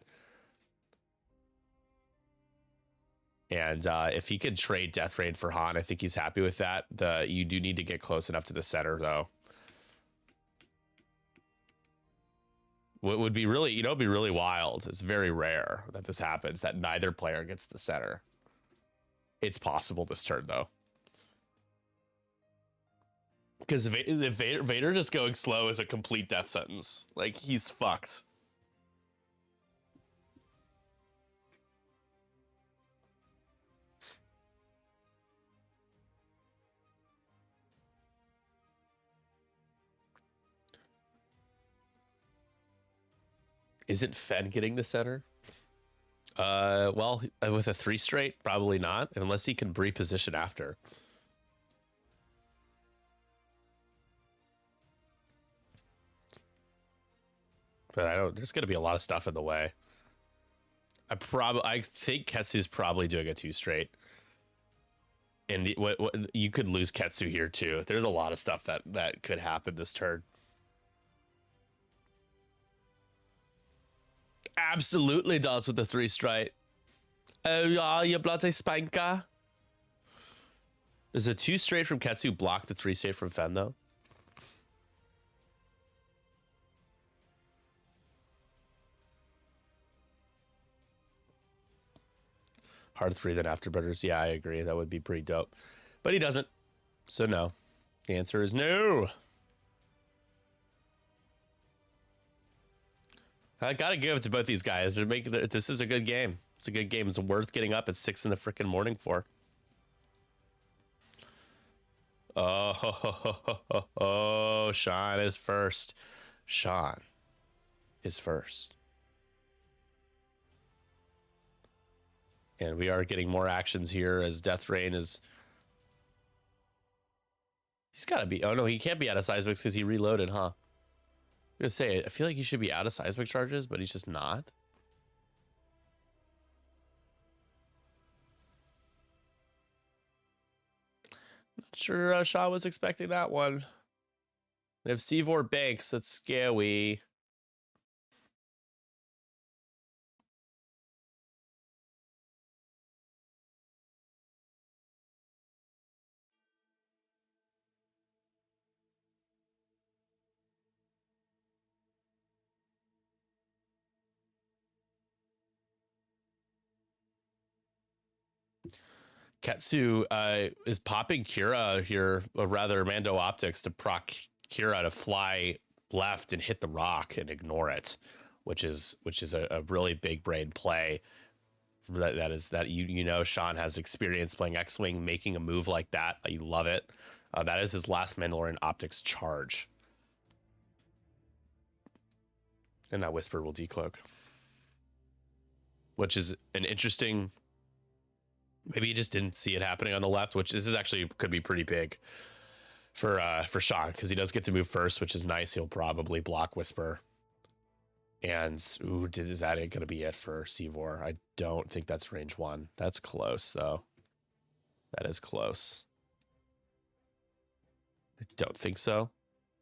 And if he could trade Death Rain for Han, I think he's happy with that. You do need to get close enough to the center, though. What would be really, be really wild. It's very rare that this happens, that neither player gets the center. It's possible this turn, though. Because Vader just going slow is a complete death sentence. Like, he's fucked. Isn't Fenn getting the center? Well, with a 3 straight, probably not, unless he can reposition after. But there's going to be a lot of stuff in the way. I think Ketsu's probably doing a 2 straight. And you could lose Ketsu here too. There's a lot of stuff that could happen this turn. Absolutely does with the 3 straight. Oh yeah, you bloody spanker. Does a 2 straight from Ketsu block the 3 straight from Fenn though? Hard 3 then Afterburners. Yeah, I agree. That would be pretty dope. But he doesn't. So no. The answer is no. I gotta give it to both these guys. This is a good game. It's a good game. It's worth getting up at 6 in the freaking morning for. Oh, Sean is first. Sean is first. And we are getting more actions here as Death Rain is... He's got to be... Oh, no, he can't be out of seismics because he reloaded, huh? I'm going to say, I feel like he should be out of seismic charges, but he's just not. Sure, Shaw was expecting that one. If Seavor banks, that's scary. Ketsu is popping Kira here, or rather Mando Optics, to proc Kira to fly left and hit the rock and ignore it, which is a really big brain play. That you know Sean has experience playing X-Wing, making a move like that. You love it. That is his last Mandalorian Optics charge. And that Whisper will decloak. Which is an interesting... Maybe he just didn't see it happening on the left, which this is actually could be pretty big for Sean, because he does get to move first, which is nice. He'll probably block Whisper. And ooh, is that going to be it for Seavor? I don't think that's range 1. That's close, though. That is close. I don't think so.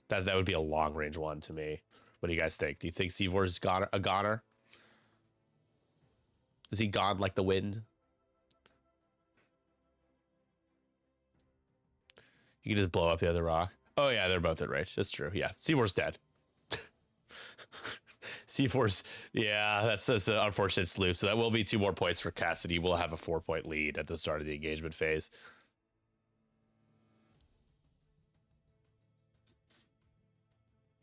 That would be a long range 1 to me. What do you guys think? Do you think Seavor's a goner? Is he gone like the wind? You can just blow up the other rock. Oh, yeah, they're both at range. That's true. Yeah, Seavor's dead. C4's, yeah, that's an unfortunate sloop. So that will be 2 more points for Cassidy. We'll have a 4-point lead at the start of the engagement phase.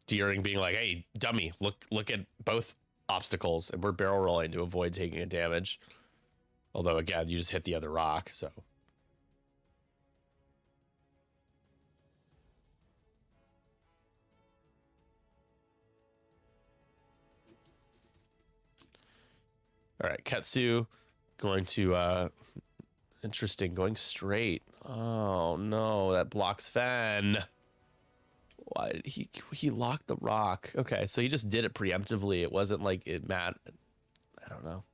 Deering being like, hey, dummy, look at both obstacles, and we're barrel rolling to avoid taking a damage. Although, again, you just hit the other rock, so... All right, Ketsu going to, interesting, going straight. Oh, no, that blocks Fen. Why did he locked the rock? Okay, so he just did it preemptively. It wasn't like it I don't know.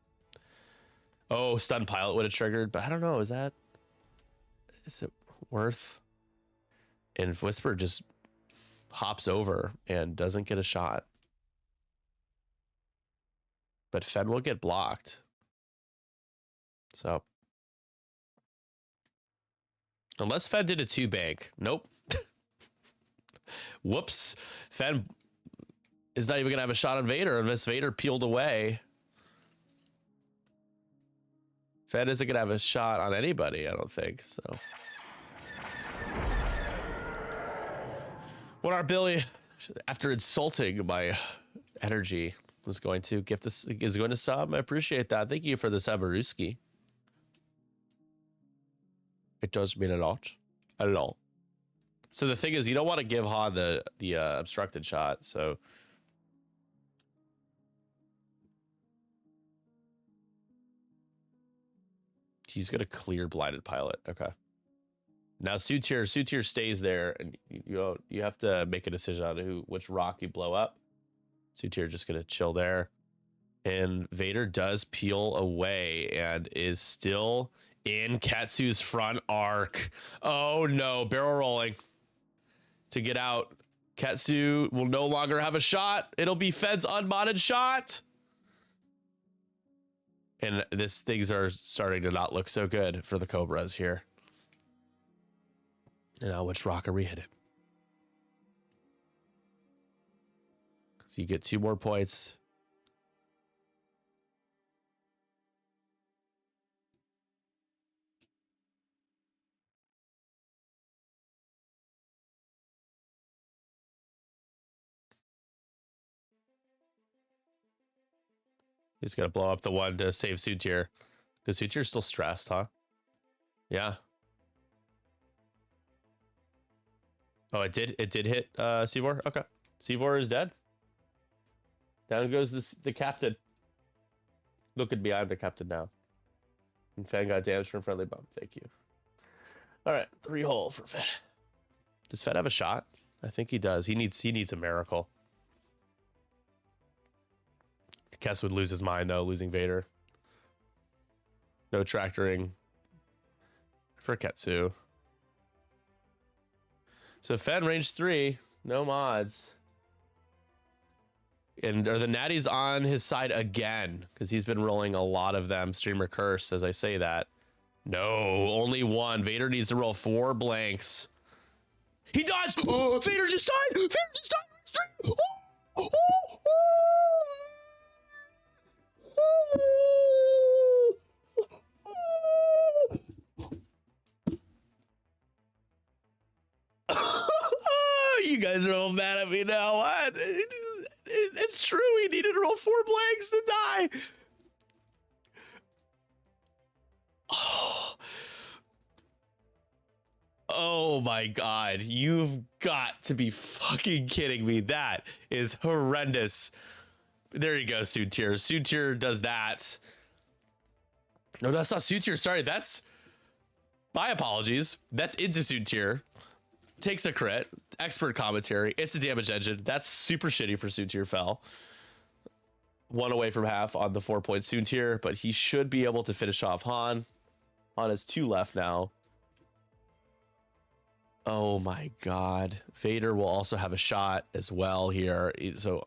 Oh, stun pilot would have triggered, but I don't know. Is it worth? And if Whisper just hops over and doesn't get a shot. But Fen will get blocked. So. Unless Fen did a 2 bank. Nope. Whoops. Fen is not even going to have a shot on Vader unless Vader peeled away. Fen isn't going to have a shot on anybody, I don't think. So. What our Billy, after insulting my energy, is going to gift us, is going to sub. I appreciate that. Thank you for the Sabaruski. It does mean a lot. A lot. So the thing is, you don't want to give Han the obstructed shot. So he's gonna clear blinded pilot. Okay. Now Sutir stays there, and you have to make a decision on which rock you blow up. Sutir just gonna chill there, and Vader does peel away and is still in Katsu's front arc. Oh no, barrel rolling to get out. Katsu will no longer have a shot. It'll be Fed's unmodded shot. And things are starting to not look so good for the Cobras here. And now which rock are we hitting? So you get 2 more points. He's gonna blow up the one to save Sutir. Because Sutir's still stressed, huh? Yeah. Oh, it did hit Seavor? Okay. Seavor is dead. Down goes the captain. Looking behind the captain now. And Fan got damaged from friendly bump. Thank you. Alright, 3 hole for Fed. Does Fed have a shot? I think he does. He needs a miracle. Kess would lose his mind though, losing Vader. No tractoring for Ketsu. So Fen range 3, no mods. And are the natties on his side again? Because he's been rolling a lot of them. Streamer cursed as I say that. No, only one. Vader needs to roll 4 blanks. He does! Vader just died! Vader just died! You guys are all mad at me now. What? It's true. He needed to roll 4 blanks to die. Oh my god. You've got to be fucking kidding me. That is horrendous. There you go, Sutir. Sutir does that. No, that's not Sutir. Sorry, that's... My apologies. That's into Sutir. Takes a crit. Expert commentary. It's a damage engine. That's super shitty for Sutir fell. 1 away from half on the 4-point Sutir, but he should be able to finish off Han. Han has 2 left now. Oh my god. Vader will also have a shot as well here. So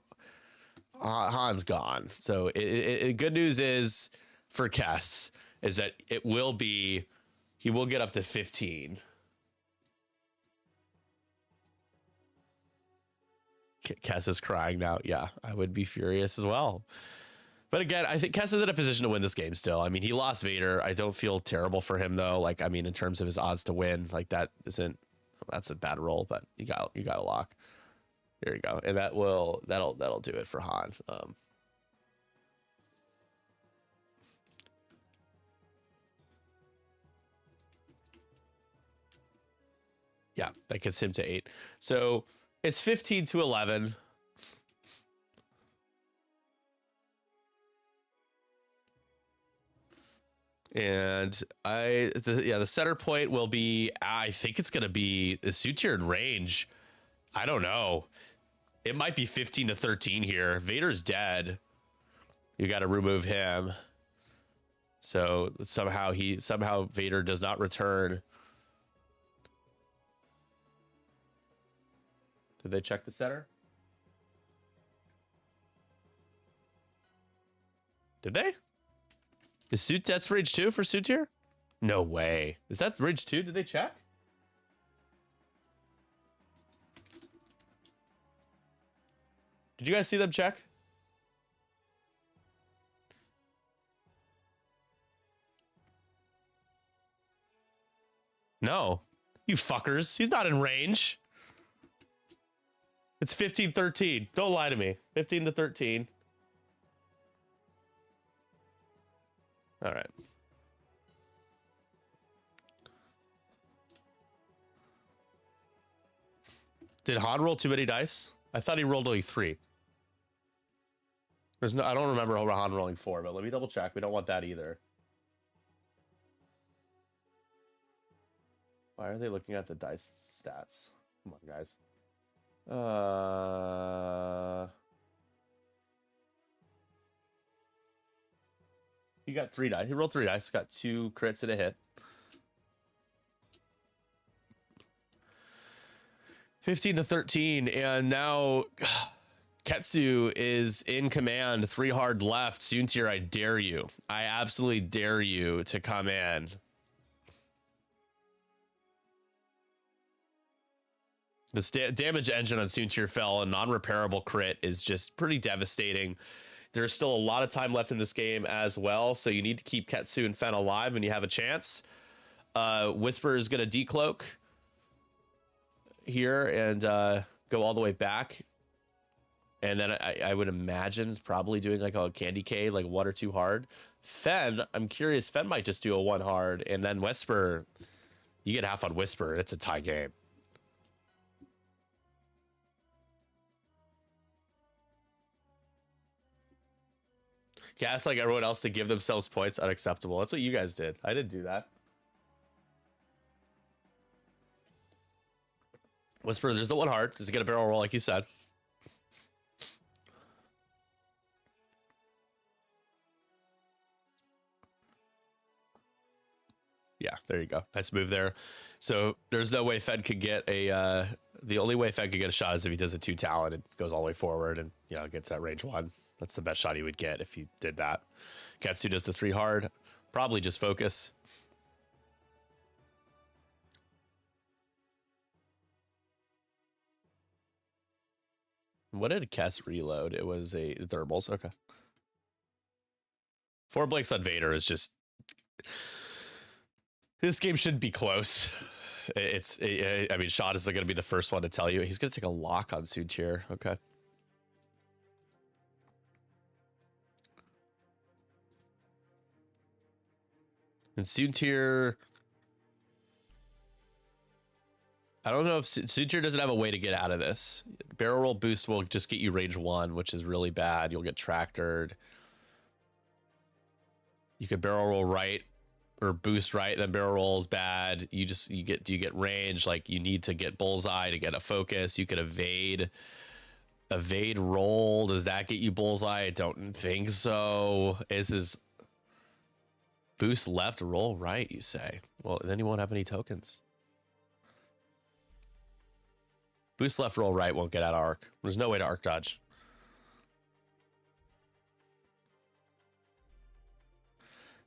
Han's gone. So good news is for Kess is that it will be, he will get up to 15. Kess is crying now. Yeah, I would be furious as well. But again, I think Kess is in a position to win this game still. I mean, he lost Vader. I don't feel terrible for him though. Like, I mean, in terms of his odds to win, like that's a bad roll, but you got a lock. There you go. And that'll do it for Han. Yeah, that gets him to 8. So it's 15 to 11. And the center point will be, I think it's going to be the Sutir range. I don't know. It might be 15 to 13 here. Vader's dead. You got to remove him. So somehow Vader does not return. Did they check the center? Did they? That's range 2 for Sutir? No way. Is that range 2? Did they check? Did you guys see them check? No. You fuckers. He's not in range. It's 15-13. Don't lie to me. 15 to 13. All right. Did Han roll too many dice? I thought he rolled only 3. I don't remember Han rolling 4, but let me double check. We don't want that either. Why are they looking at the dice stats? Come on, guys. He got 3 dice. He rolled 3 dice. Got 2 crits and a hit. 15 to 13, and now Ketsu is in command. 3 hard left. Sutir, I dare you. I absolutely dare you to come in. The damage engine on Sutir fell. A non-repairable crit is just pretty devastating. There's still a lot of time left in this game as well, so you need to keep Ketsu and Fen alive when you have a chance. Whisper is going to decloak here and go all the way back. And then I would imagine it's probably doing like a candy cane, like 1 or 2 hard. Fen, I'm curious, Fen might just do a 1 hard, and then Whisper, you get half on Whisper. It's a tie game. Yeah, it's like everyone else to give themselves points. Unacceptable. That's what you guys did. I didn't do that. Whisper, there's the 1 hard. Just get a barrel roll like you said. Yeah, there you go. Nice move there. So there's no way Fed could get a The only way Fed could get a shot is if he does a 2 talent and goes all the way forward and, you know, gets that range 1. That's the best shot he would get if he did that. Ketsu does the 3 hard. Probably just focus. What did Kess reload? It was a thermals. Okay. 4 Blanks on Vader is just... This game shouldn't be close. I mean, Shot is going to be the first one to tell you. He's going to take a lock on Soontir. Okay. And Soontir... I don't know if Soontir doesn't have a way to get out of this. Barrel roll boost will just get you range 1, which is really bad. You'll get tractored. You could barrel roll right or boost right, then barrel roll is bad. You get range. Like, you need to get bullseye to get a focus. You could evade roll. Does that get you bullseye? I don't think so. This is boost left, roll right, you say. Well, then you won't have any tokens. Boost left, roll right won't get out of arc. There's no way to arc dodge.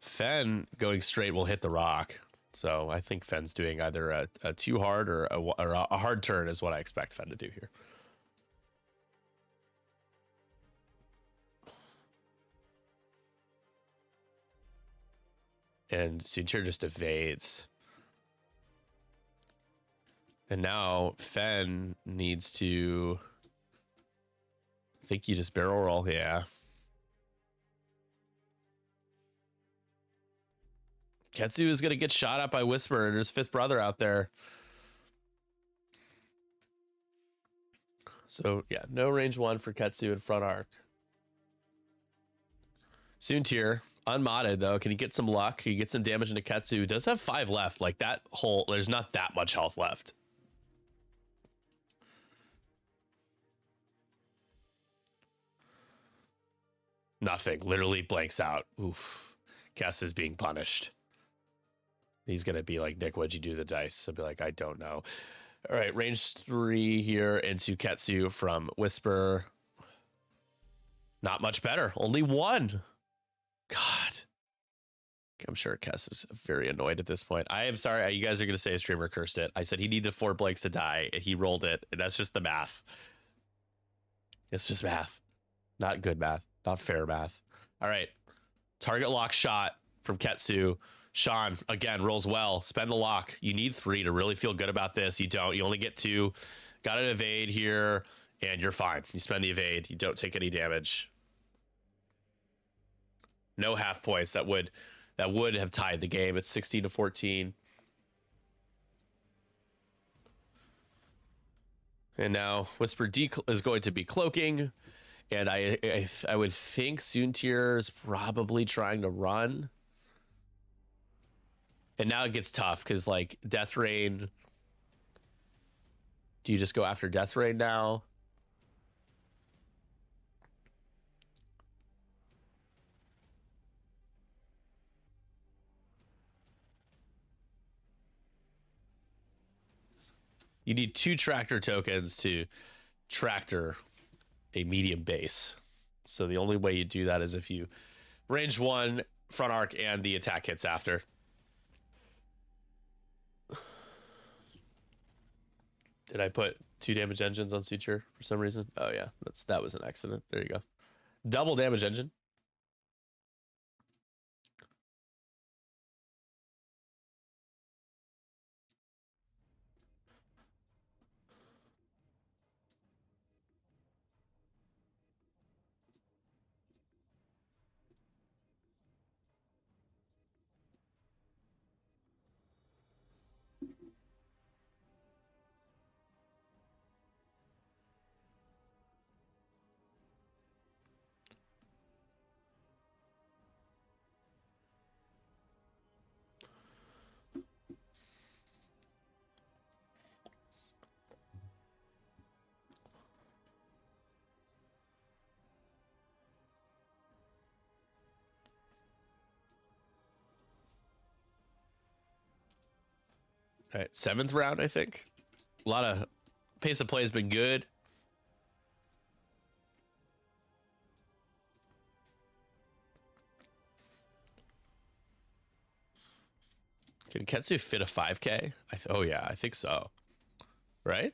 Fen going straight will hit the rock. So I think Fen's doing either a 2 hard or a hard turn is what I expect Fen to do here. And Soontir just evades. And now Fen needs to... I think you just barrel roll, yeah. Ketsu is going to get shot at by Whisper, and there's 5th brother out there. So, yeah, no range 1 for Ketsu in front arc. Soontir, unmodded, though. Can he get some luck? Can he get some damage into Ketsu? Does have 5 left. Like, that whole... There's not that much health left. Nothing. Literally blanks out. Oof. Kess is being punished. He's going to be like, Nick, what'd you do to the dice? I'll be like, I don't know. All right, range 3 here into Ketsu from Whisper. Not much better. Only 1. God. I'm sure Kess is very annoyed at this point. I am sorry. You guys are going to say a streamer cursed it. I said he needed 4 blanks to die, and he rolled it. And that's just the math. It's just math. Not good math. Not fair math. All right. Target lock shot from Ketsu. Sean, again, rolls well. Spend the lock. You need 3 to really feel good about this. You don't. You only get 2. Got an evade here, and you're fine. You spend the evade. You don't take any damage. No half points. That would have tied the game. It's 16-14. And now Whisper D is going to be cloaking. And I would think Soontir is probably trying to run. And now it gets tough because, like, Death Rain. Do you just go after Death Rain now? You need 2 tractor tokens to tractor a medium base. So the only way you do that is if you range 1, front arc, and the attack hits after. Did I put 2 damage engines on Suture for some reason? Oh yeah, that was an accident. There you go. Double damage engine. All right, 7th round, I think. A lot of Pace of play has been good. Can Ketsu fit a 5K? Oh yeah, I think so. Right?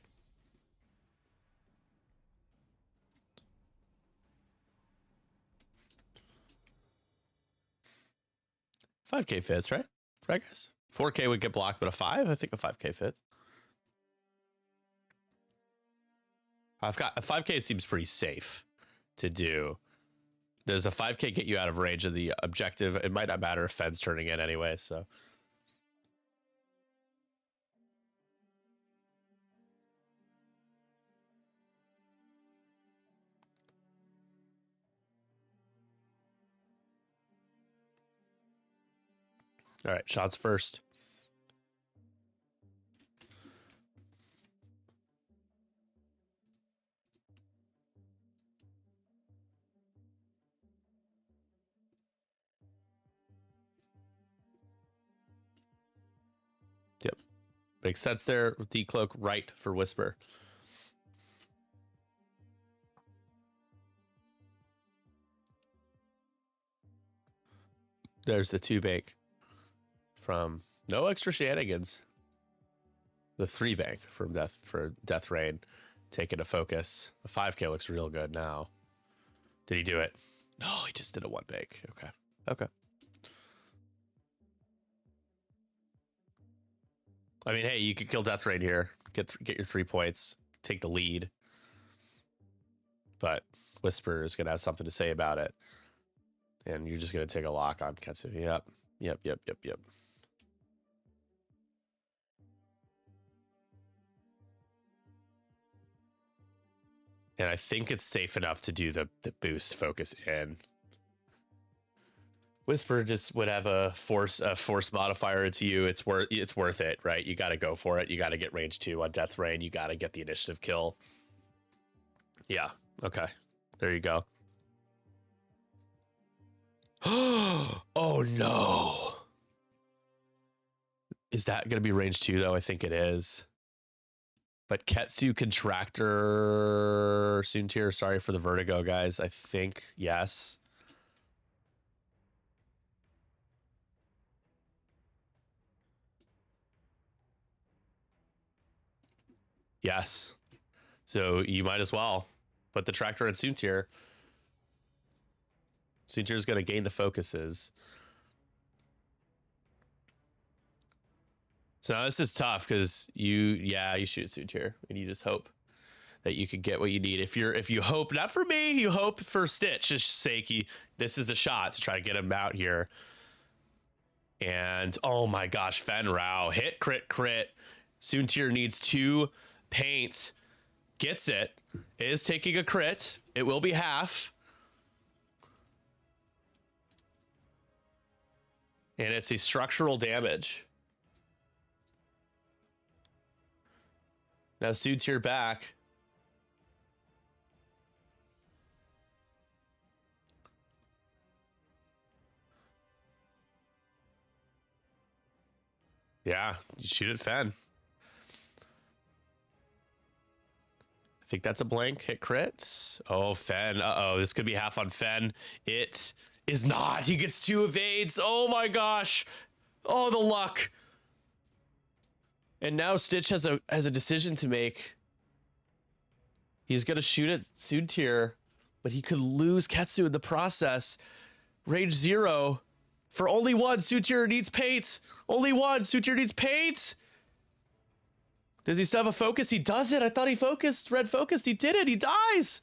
$5K fits, right? Right, guys? 4K would get blocked, but a 5? I think a 5K fits. I've got a 5K seems pretty safe to do. Does a 5K get you out of range of the objective? It might not matter if Fen's turning in anyway, so. All right, shots first. Yep. Makes sense there. Decloak right for Whisper. There's the 2 bank from no extra shenanigans. The 3 bank from Death Rain. Taking a focus. The 5K looks real good now. Did he do it? No, he just did a 1 bank. Okay. Okay. I mean, hey, you could kill Death Rain here. Get your 3 points. Take the lead. But Whisper is going to have something to say about it. And you're just going to take a lock on Ketsu. Yep. And I think it's safe enough to do the boost focus in. Whisper just would have a force modifier into you. It's worth it, right? You got to go for it. You got to get range 2 on Death Rain. You got to get the initiative kill. Yeah. Okay. There you go. Oh no. Is that going to be range 2 though? I think it is. But Ketsu Contractor soon tier. Sorry for the vertigo, guys. I think yes. Yes. So you might as well put the tractor in soon tier. Soon tier is going to gain the focuses. So now this is tough because you shoot soon tier and you just hope that you can get what you need. If you hope, not for me, you hope for Stitch's sake. This is the shot to try to get him out here. And oh my gosh, Fen Rao hit crit. Soon tier needs 2 paints. Gets it. Is taking a crit. It will be half. And it's a structural damage. Now Soon tier back. Yeah, you shoot at Fen. I think that's a blank hit crit. Oh, Fen. Uh-oh, this could be half on Fen. It is not. He gets 2 evades. Oh my gosh. Oh, the luck. And now Stitch has a decision to make. He's going to shoot at Soon tier, but he could lose Ketsu in the process. Range 0 for only 1. Soon tier needs paint. Only 1. Soon tier needs paint. Does he still have a focus? He doesn't. I thought he focused. Red focused. He did it. He dies.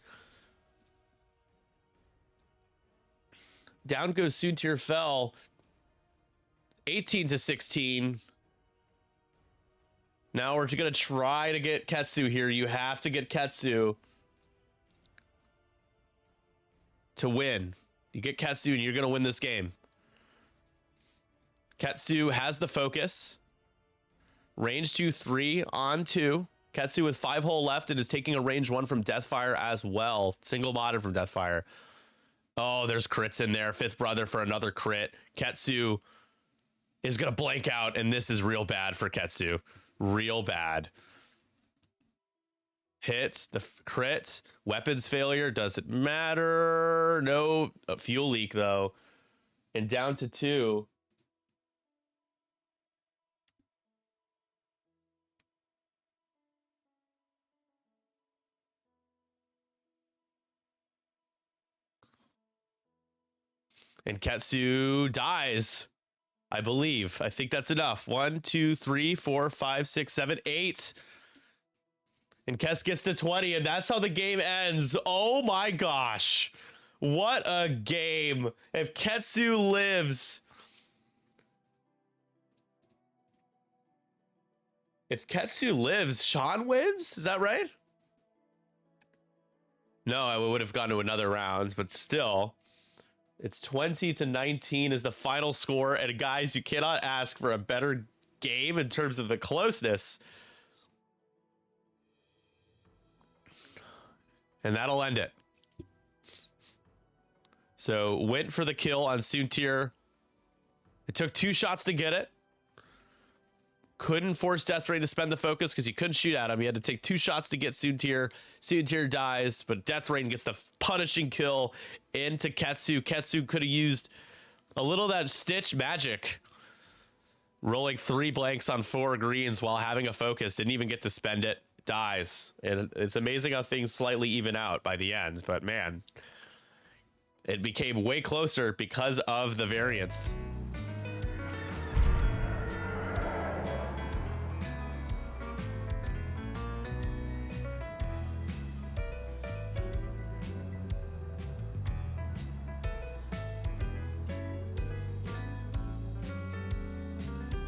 Down goes Soon tier fell. 18-16. Now we're going to try to get Ketsu here. You have to get Ketsu to win. You get Ketsu and you're going to win this game. Ketsu has the focus. Range 2, 3 on 2. Ketsu with 5 hole left and is taking a range 1 from Deathfire as well. Single modded from Deathfire. Oh, there's crits in there. Fifth brother for another crit. Ketsu is going to blank out, and this is real bad for Ketsu. Real bad. Hits, the crit, weapons failure, doesn't matter. No fuel leak, though. And down to 2. And Ketsu dies, I believe. I think that's enough. 1, 2, 3, 4, 5, 6, 7, 8. And Kes gets to 20, and that's how the game ends. Oh my gosh. What a game. If Ketsu lives... If Ketsu lives, Sean wins? Is that right? No, I would have gone to another round, but still... It's 20-19 is the final score. And guys, you cannot ask for a better game in terms of the closeness. And that'll end it. So went for the kill on Soontir. It took 2 shots to get it. Couldn't force Deathrain to spend the focus because he couldn't shoot at him. He had to take 2 shots to get Soontir. Soontir dies, but Deathrain gets the punishing kill into Ketsu. Ketsu could have used a little of that Stitch magic. Rolling 3 blanks on 4 greens while having a focus. Didn't even get to spend it. Dies. And it's amazing how things slightly even out by the end. But man, it became way closer because of the variance.